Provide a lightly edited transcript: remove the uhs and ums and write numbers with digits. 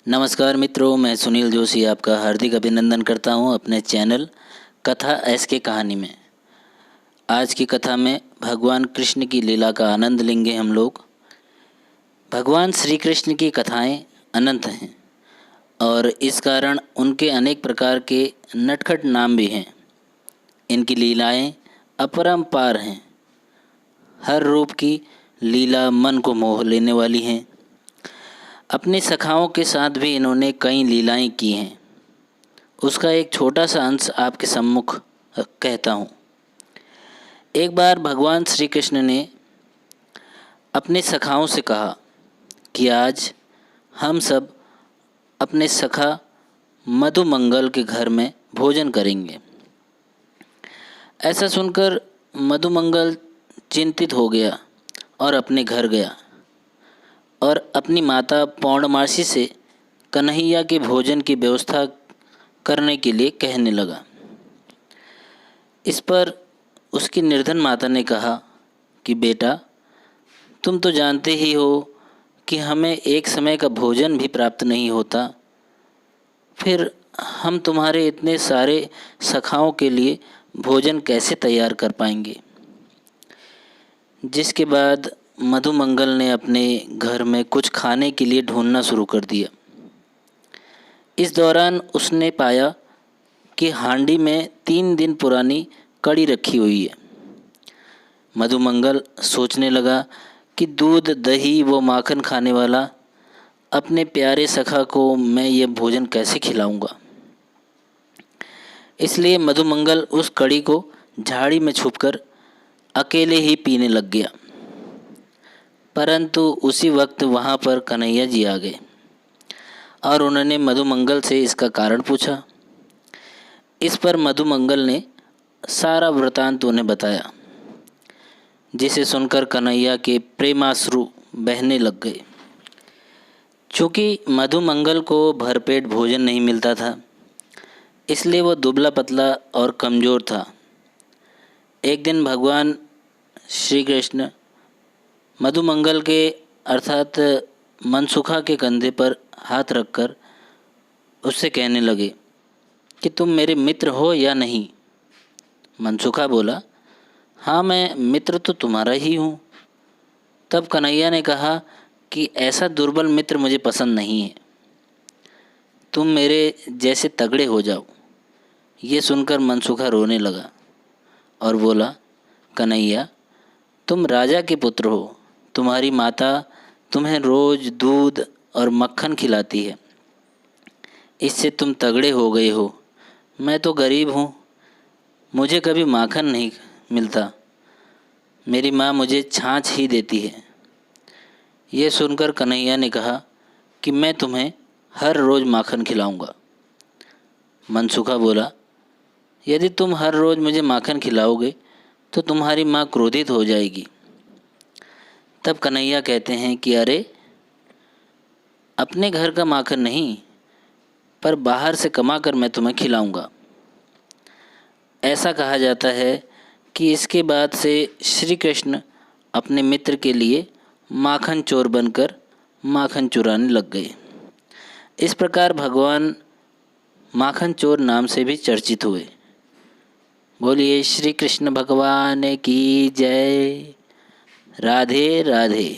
नमस्कार मित्रों, मैं सुनील जोशी आपका हार्दिक अभिनंदन करता हूं अपने चैनल कथा एसके कहानी में। आज की कथा में भगवान कृष्ण की लीला का आनंद लेंगे हम लोग। भगवान श्री कृष्ण की कथाएं अनंत हैं और इस कारण उनके अनेक प्रकार के नटखट नाम भी हैं। इनकी लीलाएं अपरंपार हैं। हर रूप की लीला मन को मोह लेने वाली हैं। अपनी सखाओं के साथ भी इन्होंने कई लीलाएं की हैं। उसका एक छोटा सा अंश आपके सम्मुख कहता हूँ। एक बार भगवान श्री कृष्ण ने अपने सखाओं से कहा कि आज हम सब अपने सखा मधुमंगल के घर में भोजन करेंगे। ऐसा सुनकर मधुमंगल चिंतित हो गया और अपने घर गया और अपनी माता पौर्णमासी से कन्हैया के भोजन की व्यवस्था करने के लिए कहने लगा। इस पर उसकी निर्धन माता ने कहा कि बेटा, तुम तो जानते ही हो कि हमें एक समय का भोजन भी प्राप्त नहीं होता, फिर हम तुम्हारे इतने सारे सखाओं के लिए भोजन कैसे तैयार कर पाएंगे। जिसके बाद मधुमंगल ने अपने घर में कुछ खाने के लिए ढूंढना शुरू कर दिया। इस दौरान उसने पाया कि हांडी में 3 दिन पुरानी कड़ी रखी हुई है। मधुमंगल सोचने लगा कि दूध, दही व माखन खाने वाला अपने प्यारे सखा को मैं ये भोजन कैसे खिलाऊंगा। इसलिए मधुमंगल उस कड़ी को झाड़ी में छुपकर अकेले ही पीने लग गया। परंतु उसी वक्त वहाँ पर कन्हैया जी आ गए और उन्होंने मधुमंगल से इसका कारण पूछा। इस पर मधुमंगल ने सारा वृतांत उन्हें बताया, जिसे सुनकर कन्हैया के प्रेमाश्रु बहने लग गए। चूँकि मधुमंगल को भरपेट भोजन नहीं मिलता था, इसलिए वह दुबला पतला और कमज़ोर था। एक दिन भगवान श्री कृष्ण मधुमंगल के अर्थात मनसुखा के कंधे पर हाथ रखकर उससे कहने लगे कि तुम मेरे मित्र हो या नहीं। मनसुखा बोला, हाँ, मैं मित्र तो तुम्हारा ही हूँ। तब कन्हैया ने कहा कि ऐसा दुर्बल मित्र मुझे पसंद नहीं है, तुम मेरे जैसे तगड़े हो जाओ। ये सुनकर मनसुखा रोने लगा और बोला, कन्हैया, तुम राजा के पुत्र हो, तुम्हारी माता तुम्हें रोज़ दूध और मक्खन खिलाती है, इससे तुम तगड़े हो गए हो। मैं तो गरीब हूँ, मुझे कभी माखन नहीं मिलता, मेरी माँ मुझे छाछ ही देती है। ये सुनकर कन्हैया ने कहा कि मैं तुम्हें हर रोज़ माखन खिलाऊंगा। मनसुखा बोला, यदि तुम हर रोज़ मुझे माखन खिलाओगे तो तुम्हारी माँ क्रोधित हो जाएगी। तब कन्हैया कहते हैं कि अरे, अपने घर का माखन नहीं, पर बाहर से कमा कर मैं तुम्हें खिलाऊंगा। ऐसा कहा जाता है कि इसके बाद से श्री कृष्ण अपने मित्र के लिए माखन चोर बनकर माखन चुराने लग गए। इस प्रकार भगवान माखन चोर नाम से भी चर्चित हुए। बोलिए श्री कृष्ण भगवान की जय। राधे राधे।